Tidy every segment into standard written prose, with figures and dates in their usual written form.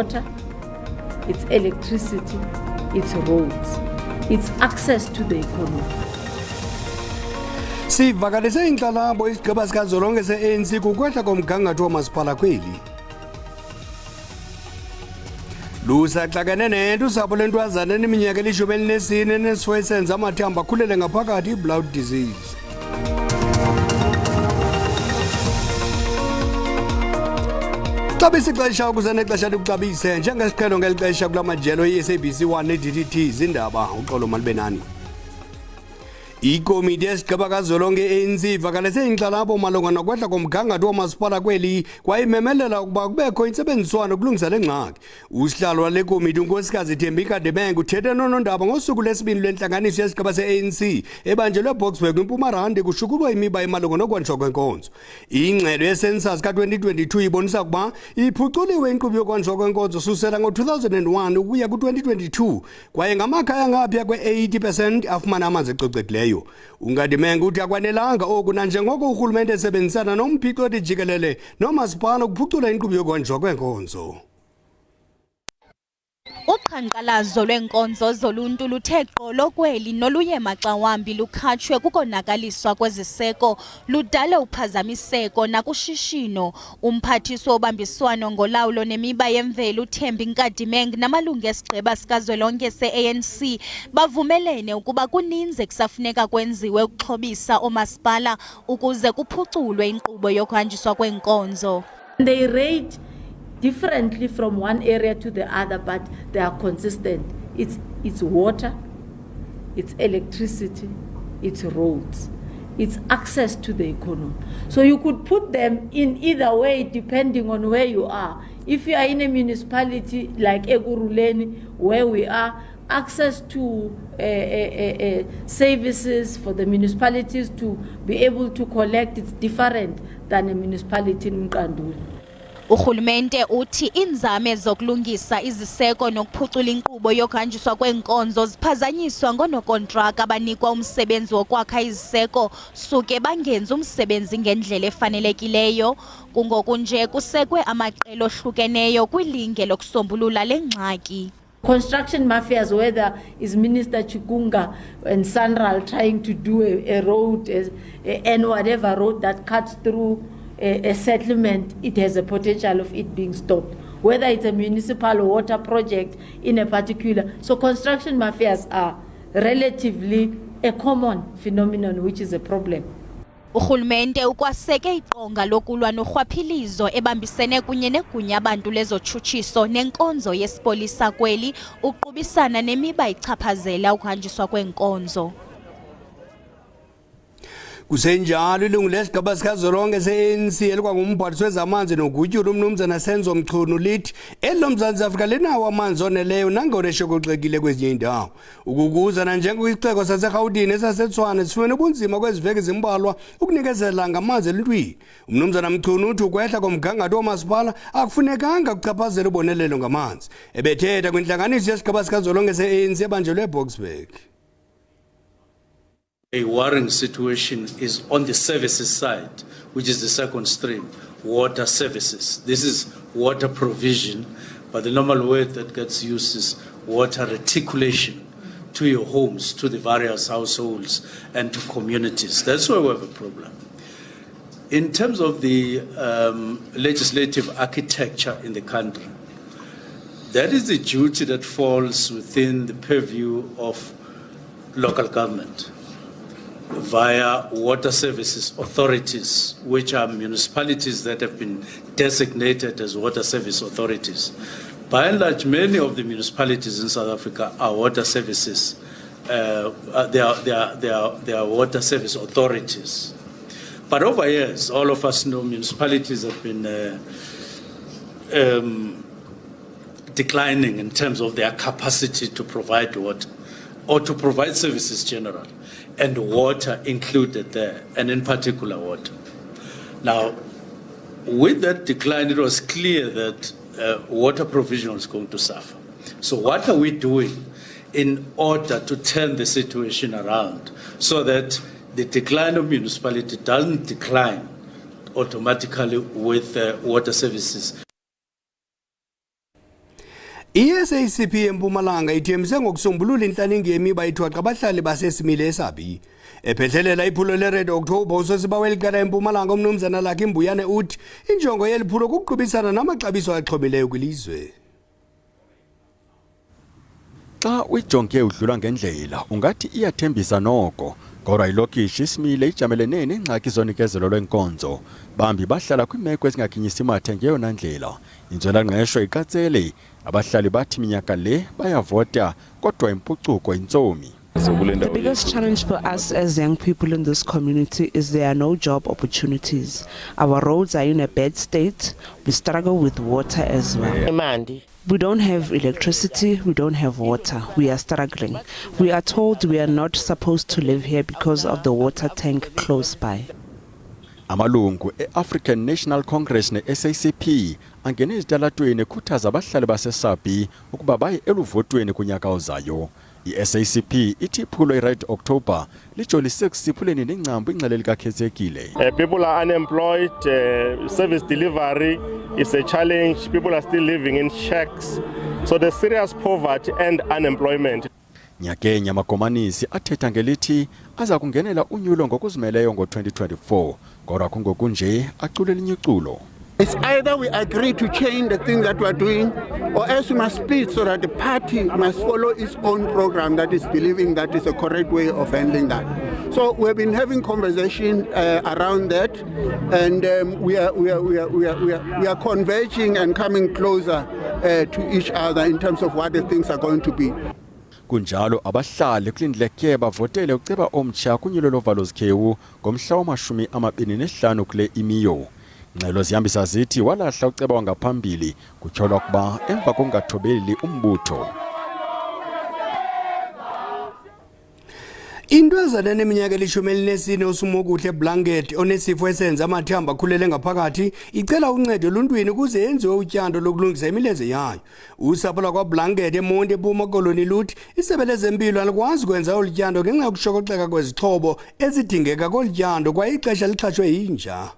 water, it's electricity, it's roads, it's access to the economy. Sivakalise inhlangano isigaba sikazolonke se-ANC kukwehla komgangatho wamasipala kweli. Lusaxakene nento usapho lentwazana eneminyaka elishumi elinesine enesifo esenza amathambo akhulele ngaphakathi blood disease. Xabisa ixesha ukuze nexesha likuxabise njengesiqhelo ngeli xesha kula majelo i-SABC 1 ne-DTT Iindaba uxolo malibenani. Ikomiti yesigaba kazolonke ANC ivakalise inhlangano malunga nokwehla komgangatho wamasipala kweli kwayimemelela ukuba kubekho intsebenziswano kulungisa le ngxaki. Usihlalo wale komiti unkosikazi Thembeka Debengu uthethe nonondaba ngosuku lesibini lwentlanganiso yesigaba se-ANC ebanjelwe Boksburg eMpumalanga kushukulwa imiba emalunga nokwanjwa kwenkonzo. Ingxelo yesensus ka-2022 ibonisa ukuba iphuculiwe inkqubo yokwanjwa kwenkonzo susela ngo-2001 ukuya ku-2022 kwaye ngamakhaya ngaphaya kwe-80% afumana amanzi ecocekileyo. Ungademenga uthi akwanelanga oku nanjengoko urhulumente esebenzisana nomphicoti jikelele nomasipala ukuphucula inkqubo yokwanjwa kwenkonzo. Uqhankqalazo lweenkonzo zoluntu luthe qolo kweli noluye maxa wambi lukhatshwe kukonakaliswa kweziseko ludale uphazamiseko nakushishino. Umphathiswa obambiswano ngolawulo nemiba yemveli uThembi Nkadimeng namalungu esigqeba sikazwelonke se-ANC bavumelene ukuba kuninzi kusafuneka kwenziwe ukuxhobisa oomasipala ukuze kuphuculwe inkqubo yokhanjiswa kweenkonzo. They rate differently from one area to the other, but they are consistent. It's water, it's electricity, it's roads, it's access to the economy. So you could put them in either way depending on where you are. If you are in a municipality like Eguruleni, where we are, access to services for the municipalities to be able to collect, it's different than a municipality in Mkanduli. Urhulumente uthi inzame zokulungisa iziseko nokuphucula inkqubo yokhanjiswa kweenkonzo ziphazanyiswa ngoonokontraka abanikwa umsebenzi wokwakha iziseko suke bangenzi umsebenzi ngendlela efanelekileyo. Kungoku nje kusekwe amaqela ohlukeneyo kwilinge lokusombulula le ngxaki. Construction mafias, whether is Minister Chikunga and Sanral trying to do a road and whatever road that cuts through a settlement, it has a potential of it being stopped, whether it's a municipal water project in a particular. So construction mafias are relatively a common phenomenon, which is a problem. Urhulumente ukwaseke iqonga lokulwa norhwaphilizo ebambisene kunye negunya abantu lezotshutshiso nenkonzo yesipolisa kweli uqubisana nemiba ichaphazela ukuhanjiswa kweenkonzo. Kusenjalo ilungu lesigaba sikazolonke se-ANC elikwangumphathiswa wezamanzi nogutyulo umnumzana Senzo Mchunu lithi elo Mzantsi Afrika linawo amanzi oneleyo nangona eshokoxekile kwezinye iindawo. Ukukuza nanjengokwisixeko saseRhawutini esaseTshwane sifumene ubunzima kweziveki zimbalwa ukunikezela ngamanzi eluntwini. Umnumzana Mchunu uthi ukwehla komgangatho wamasipala akufunekanga kuchaphazela ubonelelo ngamanzi. Ebethetha kwintlanganiso yesigaba sikazolonke se-ANC ebanjelwe eBoksburg. A worrying situation is on the services side, which is the second stream, water services. This is water provision, but the normal word that gets used is water reticulation to your homes, to the various households, and to communities. That's where we have a problem. In terms of the legislative architecture in the country, that is the duty that falls within the purview of local government, via water services authorities, which are municipalities that have been designated as water service authorities. By and large, many of the municipalities in South Africa are water services. They are water service authorities. But over years, all of us know municipalities have been declining in terms of their capacity to provide water or to provide services generally, and water included there, and in particular water. Now, with that decline, it was clear that water provision was going to suffer. So what are we doing in order to turn the situation around so that the decline of municipality doesn't decline automatically with water services? I-SABC eMpumalanga ithembise ngokusombulula inhlaningi yemiba ithwaxa abahlali basesimile eSABC. Ephehlelela iphulo le-Red October usosiba welikala eMpumalanga umnumzana lakhe Mbuyane uthi injongo yeliphulo kukuqhubisana namaxabiso axhomileyo kwilizwe. Xa uyijonge udlula ngendlela ungathi iyathembisa noko, kodwa ilokishi isimile ijamelene neengxaki zonikezelo lwenkonzo. Bambi bahlala kwimeko ezingakhinyisi mathe ngeyona ndlela. Inzwela-ngqesho iqatsele abahlali bathi minyaka le bayavota kodwa impucuko intsomi. The biggest challenge for us as young people in this community is there are no job opportunities. Our roads are in a bad state. We struggle with water as well. We don't have electricity, we don't have water. We are struggling. We are told we are not supposed to live here because of the water tank close by. Amalungu e-African National Congress ne-SACP angene ezitalatweni ekhuthaza abahlali baseSABC ukuba baye eluvotweni kunyaka ozayo. I-SACP ithi iphulo i-Red October lijolise kusiphuleni nengcambu ingxele likakhethekile. People are unemployed, service delivery is a challenge, people are still living in shacks. So there's serious poverty and unemployment. Nyakenya amakomanisi athetha ngelithi aza kungenela unyulo ngokuzimeleyo ngo-2024, kodwa kungokunje acule linye iculo. It's either we agree to change the thing that we're doing, or else we must split so that the party must follow its own program that is believing that is a correct way of handling that. So we've been having conversation around that, and we are converging and coming closer to each other in terms of what the things are going to be. Kunjalo abahlali kulindleke bavotele uceba omtsha kunyulo lovalo zikhewu ngomhla wama-25 kule imiyo. Ngxelo zihambisa zithi walahla uceba wangaphambili kutyholwa kuba emva kongathobeli umbutho. Intwazana neminyaka eli-14 uSumukuhle Blanket onesifo esenza amathambo akhulele ngaphakathi icela uncedo eluntwini ukuze yenziwe utyando lokulungisa imilenze yayo. Usapho lwakwaBlanket eMonti eMpuma Koloni luthi isebe lezempilo alikwazi ukwenza olu tyando ngenxa yokushokoxeka kwezixhobo ezidingeka kolu tyando kwaye ixesha lixhatshwe yinja.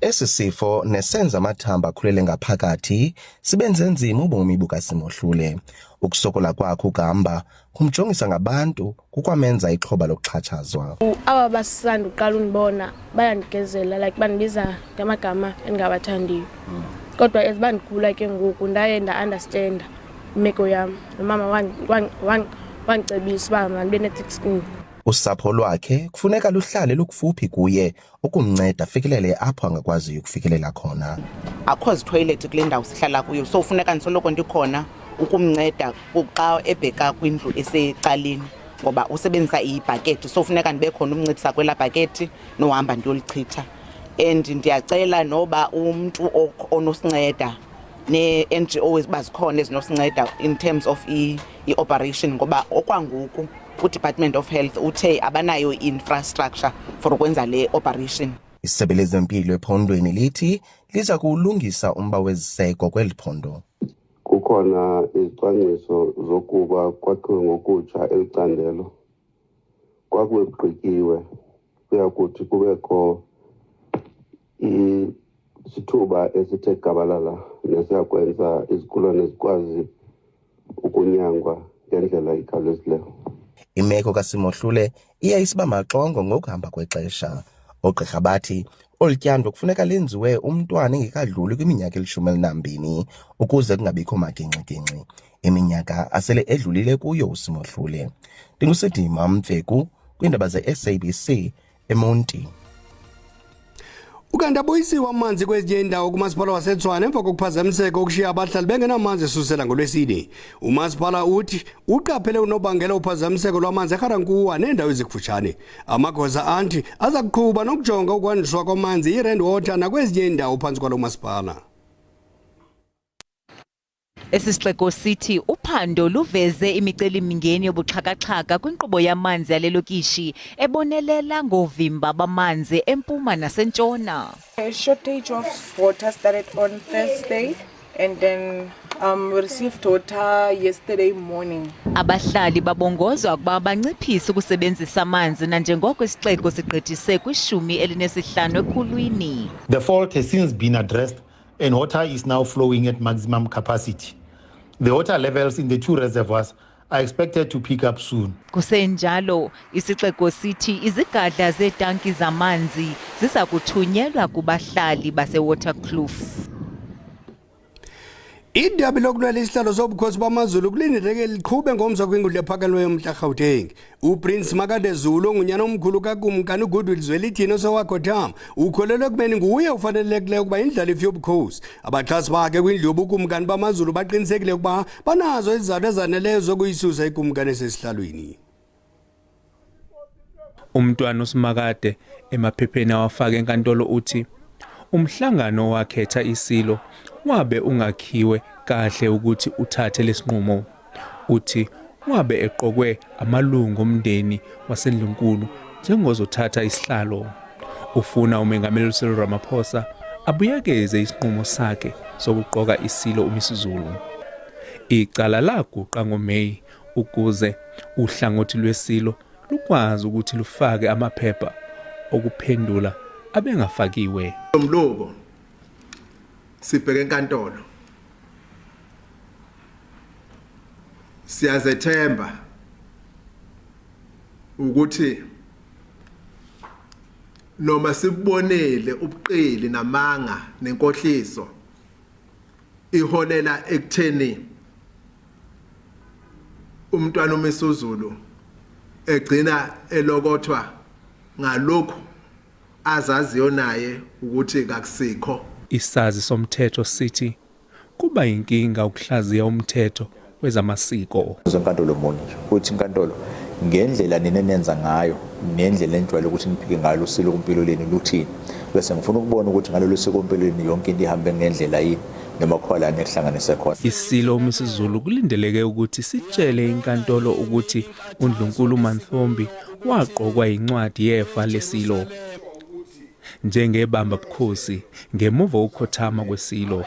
Esi sifo nesenza amathamba akhulele ngaphakathi sibenze nzima ubomi bukaSimohlule. Ukusokola kwakhe ukahamba kumjongisa ngabantu kukwamenza ixhoba lokuxhatshazwa. Aba basisanda uqala unibona bayandigezela like bandibiza ngamagama engabathandiyo. Kodwa ezibandikhula ke ngoku ndaye nda-understand imeko yam. Nomama wangicebisa uba mandibe ne-thick skin. Usapho lwakhe kufuneka luhlale lukufuphi kuye ukumnceda afikelele apho angakwaziyo ukufikelela khona. Akho zitoilet kule ndawo sihlala kuyo, so ufuneka ndisoloko ndikhona ukumnceda xa ebheka kwindlu esecaleni ngoba usebenzisa ibhakethi, so ufuneka ndibe khona umncedisa kwela bhakethi nohamba ndiyolichitha. And ndiyacela noba umuntu onosinceda ne-NGOs bazikhona ezinosinceda in terms of i-operation ngoba okwangoku ku-Department of Health uthe abanayo infrastructure for ukwenza le operation. Isebe lezempilo ephondweni lithi liza kuwulungisa umba weziseko kweli phondo. Kukhona izicwangciso zokuba kwakhiwe ngokutsha elicandelo. Kwakuwe kugqityiwe kuyakuthi kubekho isithuba esithe gabalala nesiyakwenza izigulane zikwazi ukunyangwa ngendlela ikhawulezileyo. Imeko kaSimohlule iyayisiba maxongo ngokuhamba kwexesha. Oogqirha bathi olu tyando kufuneka lenziwe umntwana engekadluli kwiminyaka eli-12 ukuze kungabikho magingxigingxi. Iminyaka asele edlulile kuyo uSimohlule. Ndingusidima Mfeku kwiindaba ze-SABC eMonti. Ukanti aboyisiwe amanzi kwezinye indawo kumasipala waseTshwane emva kokuphazamiseka okushiya abahlali bengenamanzi esusela ngoLwesine. Umasipala uthi uqaphele unobangela uphazamiseko lwamanzi eGarankuwa neendawo ezikufutshane. Amagosa anti aza kuqhuba nokujonga ukwandiswa kwamanzi i-Rand Water nakwezinye indawo phantsi kwalo masipala. Esi sixeko sithi uphando luveze imicelimingeni yobuxhakaxhaka kwinkqubo yamanzi yale lokishi ebonelela ngovimba bamanzi empuma nasentshona. A shortage of water started on Thursday and then we received water yesterday morning. Abahlali babongozwa ukuba banciphise ukusebenzisa amanzi nanjengoko isixeko sigqithise kwi-15 ekhulwini. The fault has since been addressed and water is now flowing at maximum capacity. The water levels in the 2 reservoirs are expected to pick up soon. Kusenjalo, isixeko sithi izigadla zetanki zamanzi ziza kuthunyelwa kubahlali base-Waterkloof. Idabi lokulwela isihlalo sobukhosi bamaZulu kulindeleke liqhube ngomso kwingudla ephakanywe yomntla Gauteng. uPrince Makade Zulu ongunyana omkhulu kakumkani uGoodwill Zwelithini osowakhothama ukholelwe kubeni nguye ufanelekileyo ukuba indlalifa yobukhosi. Abaxhasi bakhe kwindlu yobukumkani bamaZulu baqinisekile ukuba banazo izizathu ezaneleyo zokuyisusa ikumkani esesihlalweni. Umntwana uSimakade emaphepheni awafaka enkantolo uthi umhlangano wakhetha isilo wabe ungakhiwe kahle ukuthi uthathe lesinqumo. Uthi wabe eqokwe amalungu omndeni waseNdlunkulu njengozothatha isihlalo. Ufuna umengameli uCyril Ramaphosa abuyekeze isinqumo sakhe sokuqoka isilo uMisuzulu. Icala laguqa ngoMeyi ukuze uhlangothi lwesilo lukwazi ukuthi lufake amaphepha okuphendula abengafakiwe. Umluko sibheke enkantolo siyazethemba ukuthi noma sibonele ubuqili namanga nenkohliso iholela ekutheni umntwana uMisuzulu egcina elokothwa ngalokho azaziyo naye ukuthi kakusikho. Isazi somthetho sithi kuba inkinga ukuhlaziya umthetho wezamasiko. Zenkantolo moni uthi inkantolo ngendlela nenenenza ngayo nendlela enjwayele ukuthi niphike ngalo usilo kumpilo leni luthini bese ngifuna ukubona ukuthi ngalolu siko kumpilo leni yonke into ihambe ngendlela yini noma khona nekuhlanganise khona. Isilo uMisuzulu kulindeleke ukuthi sitshele inkantolo ukuthi uNdlunkulu Manthombi waqokwa incwadi yefa lesilo njengebamba bukhosi ngemuva ukukhothama kwesilo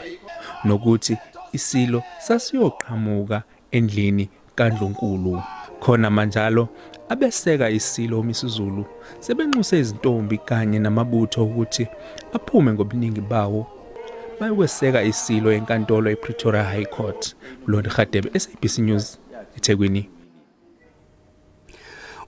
nokuthi isilo sasiyoqhamuka endlini kaNdlunkulu. Khona manjalo abeseka isilo uMisuzulu sebenxuse izintombi kanye namabutho ukuthi aphume ngobuningi bawo bayokweseka isilo enkantolo ePretoria High Court. Lodi Khadebe, SABC News, eThekwini.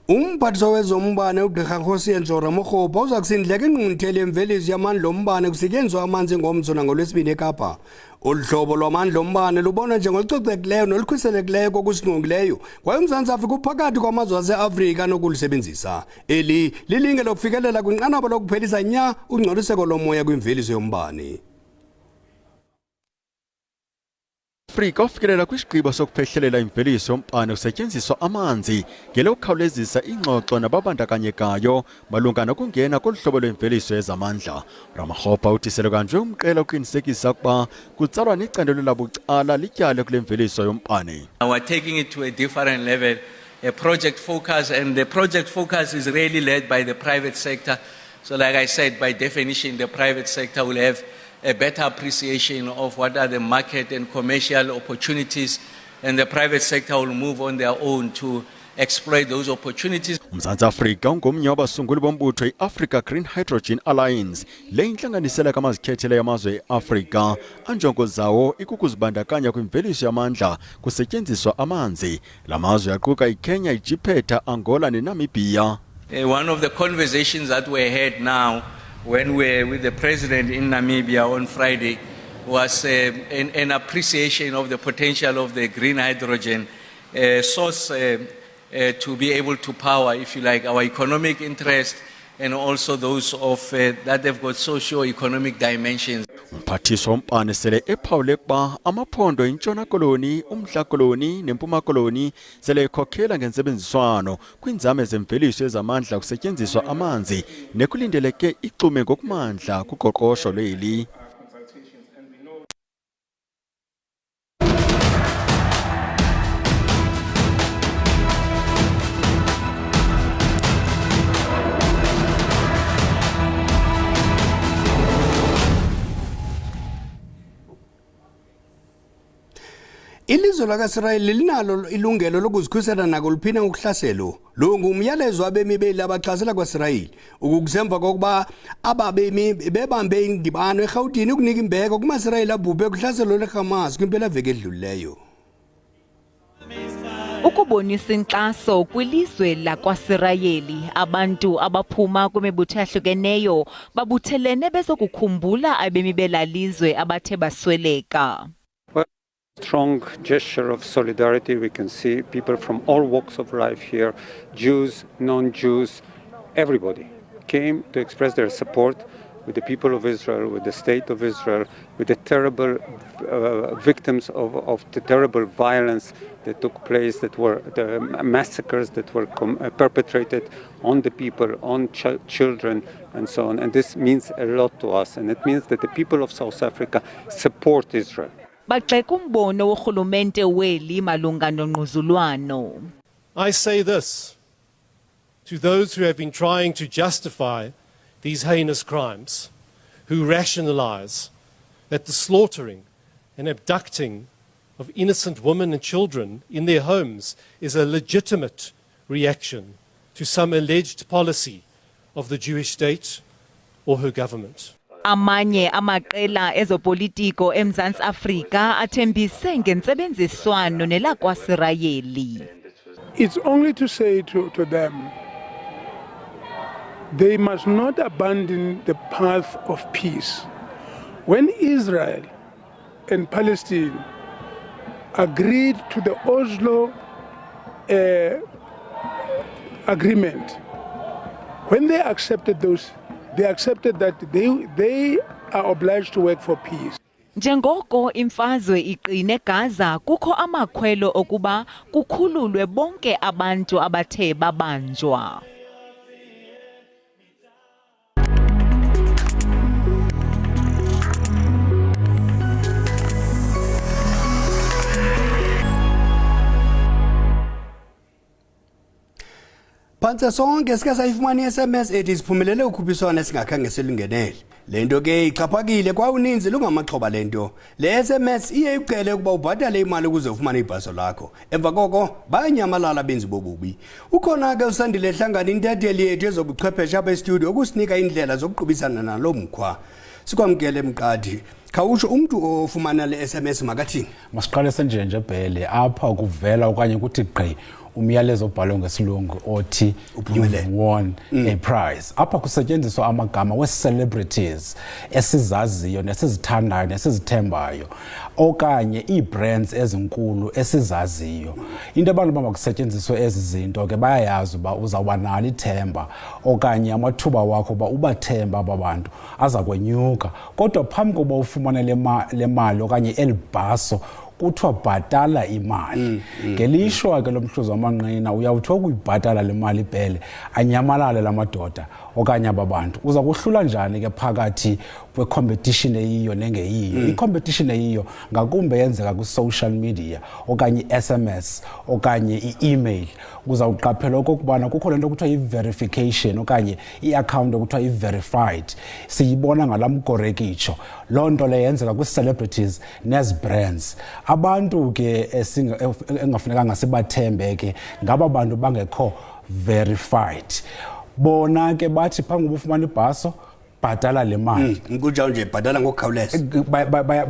Umphathiswa wezombane uGqr Nkosi Njora Mokgopa uza kusindleka ingqungquthela yemveliso yamandla ombane kusetyenziswa amanzi ngomso nangolwesibini eKapa. Olu lwamandla ombane lubonwa njengolucocekileyo nolukhuselekileyo kokusingqongileyo kwaye uMzantsi Afrika uphakathi kwamazwe aseAfrika anokulisebenzisa. Eli lilinge lokufikelela kwinqanaba lokuphelisa nya ungcoliseko lomoya kwimveliso yombane. Afrika ufikelela kwisigqibo sokuphehlelela imveliso yombane kusetyenziswa amanzi ngelokukhawulezisa ingxoxo nababandakanyekayo malunga nokungena koluhlobo lwemveliso yezamandla. Ramaphosa uthisele kanje umqela uqinisekisa ukuba kutsalwa necandelo labucala lityale kule mveliso yombane. We're taking it to a different level, a project focus, and the project focus is really led by the private sector. So like I said, by definition, the private sector will have a better appreciation of what are the market and commercial opportunities, and the private sector will move on their own to exploit those opportunities. uMzantsi Afrika ungomnye wabasunguli bombutho i-Africa Green Hydrogen Alliance, le intlanganisela kamazikhethele yamazwe e-Afrika anjongo zawo ikukuzibandakanya kwimveliso yamandla kusetyenziswa amanzi. La mazwe aquka iKenya, iJiphetha, Angola neNamibia. One of the conversations that we had now when we were with the president in Namibia on Friday was an appreciation of the potential of the green hydrogen source to be able to power, if you like, our economic interest and also those of that they've got socio-economic dimensions. Umphathiswa wombane sele ephawule ukuba amaphondo intshona koloni, umntla koloni nempuma koloni sele ekhokhela ngentsebenziswano kwinzame zemveliso yezamandla kusetyenziswa amanzi nekulindeleke ixume ngokumandla kuqoqosho lweli. Ilizwe lakaSirayeli linalo ilungelo lokuzikhusela nako liphina ukuhlaselo. Lo ngumyalezo abemi beli abaxhasela kwaSirayeli ukuzemva kokuba ababemi bebambe indibano eGauteng ukunika imbeko kumaSirayeli abhubhe kuhlaselo leHamas kwimpela veki edlulileyo. Ukubonisa inkxaso kwilizwe lakwaSirayeli, abantu abaphuma kwimibutho ehlukeneyo babuthelene bezokukhumbula abemi belalizwe abathe basweleka. Strong gesture of solidarity. We can see people from all walks of life here, Jews, non-Jews, everybody came to express their support with the people of Israel, with the state of Israel, with the terrible victims of the terrible violence that took place, that were the massacres that were perpetrated on the people, on children, and so on. And this means a lot to us, and it means that the people of South Africa support Israel. I say this to those who have been trying to justify these heinous crimes, who rationalize that the slaughtering and abducting of innocent women and children in their homes is a legitimate reaction to some alleged policy of the Jewish state or her government. Amanye amaqela ezopolitiko eMzantsi Afrika athembise ngentsebenziswano nelakwaSirayeli. It's only to say to them, they must not abandon the path of peace. When Israel and Palestine agreed to the Oslo agreement, when they accepted those, they accepted that they are obliged to work for peace. Njengoko imfazwe iqine Gaza, kukho amakhwelo okuba kukhululwe bonke abantu abathe babanjwa. Phantse sonke sike sayifumana i-SMS ethi siphumelele ukhuphiswano esingakhange silungenele. Lento ke ixhaphakile kwa uninzi lungamaxhoba lento. Le SMS iye icele ukuba ubhatale imali ukuze ufumane ibhaso lakho. Emva koko bayanyamalala benzi bobubi. Ukhona ke usandile ehlangana intatheli yethu ezobuchwepheshe apha e-studio ukusinika indlela zokuqubisana nalo mkhwa. Sikwamkele emqadi. Khawusho umuntu ofumana le SMS makathini? Masiqale senje Bhele apha kuvela okanye kuthi gqi umyalezo obhalwe ngesilungu othi you've won a prize. Apha kusetyenziswa amagama we-celebrities esizaziyo nesizithandayo nesizithembayo okanye ii-brands ezinkulu esizaziyo. Into abantu makusetyenziswe ezi zinto ke bayayazi uba uzawuba nalo ithemba okanye amathuba wakho uba ubathemba aba bantu aza kwenyuka. Kodwa phambi kokuba ufumane le mali okanye elibhaso kuthiwa bhatala imali. Ngelishwa ke lomhluzi wamanqina uyawuthi ukuyibhatala le mali Bhele anyamalale lamadoda okanye aba bantu. Uza kuhlula njani ke phakathi kwe-competition eyiyo nengeyiyo? I-competition eyiyo ngakumbe yenzeka ku-social media okanye i-SMS okanye i-email. Uzawuqaphela okokubana kukho lento kuthiwa i-verification okanye i-account okuthiwa i-verified. Siyibona ngalamgorekitsho. Loo nto le yenzeka kwi-celebrities nezi-brands. Abantu ke engafunekanga sibathembe ke ngaba bantu bangekho verified. Bona ke bathi phambi kokuba ufumane ibhaso bhatala le mali. Kunjalo nje bhatala ngokukhawuleza.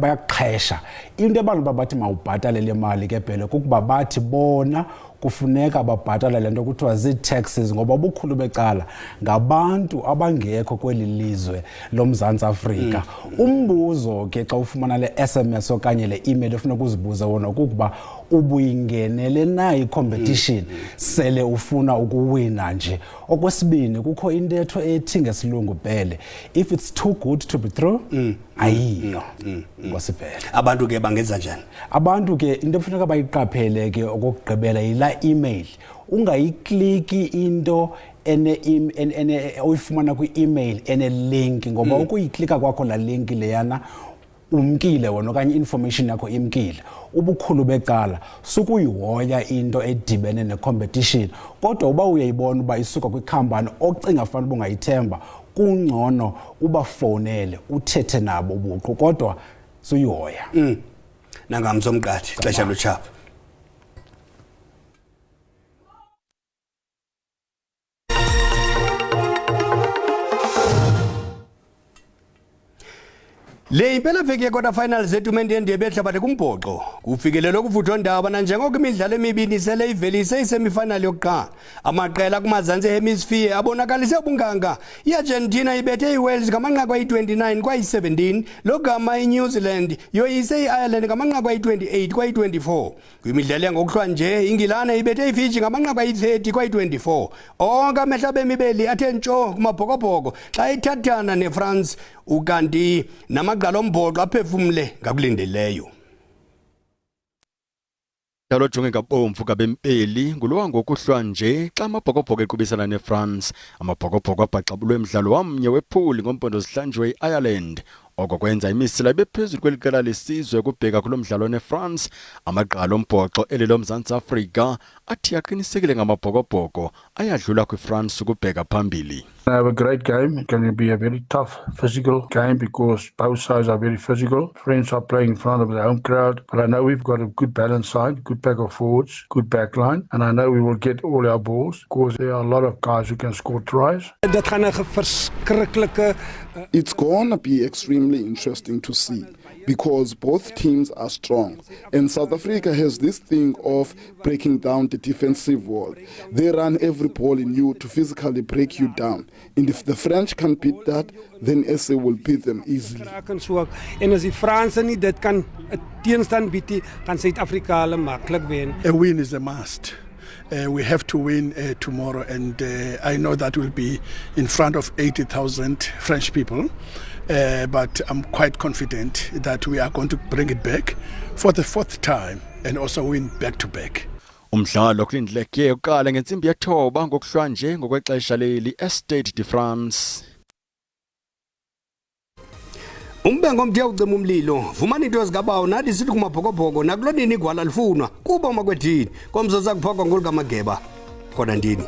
Bayaxhesha. Into abantu babathi mawubhatale le mali ke Bhele kukuba bathi bona kufuneka babhatala lento kuthiwa zii-taxes ngoba ubukhulu becala ngabantu abangekho kweli lizwe loMzantsi Afrika. Umbuzo ke xa ufumana le SMS okanye le email ufuna uzibuza wona kukuba ubuyingenele na i-competition sele ufuna ukuwina nje. Okwesibini kukho intetho ethi ngesilungu Bhele, if it's too good to be true ayiyo. Ngosibhele abantu ke bangenza njani? Abantu ke into efuneka bayiqaphele ke okugqibela yila email. Ungayikliki into ene uyifumana kwi-email ene link ngoba ukuyiklika kwakho la link leyana umkile wona okanye information yakho imkile. Ubukhulu becala sukuyihoya into edibene ne-competition kodwa uba uyayibona uba isuka kwikhampani ocinga fanele ungayithemba kungcono ubafonele uthethe nabo ubuqu kodwa suyihoya. nangamzomqathi xesha lutshapha. Le impela veki yekwata final zetumente yendebe yehlabathi kumbhoxo kufikelele ukuvuthwa ndaba nanjengoko imidlalo emibini sele ivelise isemifinal yokuqala. Amaqela kumazantsi hemisphere abonakalise ubunganga. I-Argentina ibethe iWales ngamanqaku ayi-29 kwayi-17, logama iNew Zealand yoyise i-Ireland ngamanqaku ayi-28 kwayi-24. Kwimidlalo yangokuhlwa nje iNgilane ibethe iFiji ngamanqaku ayi-30 kwayi-24. Onke amehlo bemibeli athe ntsho kumabhokobhoko xa ithathana neFrance ukanti namagqala ombhoxo aphefumle ngakulindeleyo. Dalo jonge ngabomvu kabempeli ngulowa ngokuhlwa nje xa amabhokobhoko equbisana neFrance. Amabhokobhoko abhaxabulwe emdlalo wamnye wephuli ngompondo zihlanjwe iIreland. Oko kwenza imisila ibephezulu kweliqela lesizwe ukubheka kulo mdlalo neFrance. Amagqala ombhoxo elelo Mzantsi Afrika athi aqinisekile ngamabhokobhoko ayadlula kwiFrance ukubheka phambili. I have a great game. It's going to be a very tough physical game because both sides are very physical. French are playing in front of their home crowd, but I know we've got a good balance side, good pack of forwards, good back line, and I know we will get all our balls because there are a lot of guys who can score tries. It's going to be extremely interesting to see because both teams are strong, and South Africa has this thing of breaking down the defensive wall. They run every ball in you to physically break you down, and if the French can beat that, then SA will beat them easily. En as die Franse nie dit kan 'n teenstand bied nie, gaan Suid-Afrika hulle maklik wen. A win is a must. We have to win tomorrow, and I know that will be in front of 80,000 French people. But I'm quite confident that we are going to bring it back for the 4th time and also win back-to-back. Umdlalo kulindleke uqala ngensimbi ye-9 ngokuhlwa nje ngokwexesha leli Stade de France. Umbengo mthe ucima umlilo vumani into zikabawo nathi sithi kumabhokobhoko nakulonini igwala lifunwa kuba makwethini komzoza kuphakwa ngolika mageba khona ndini.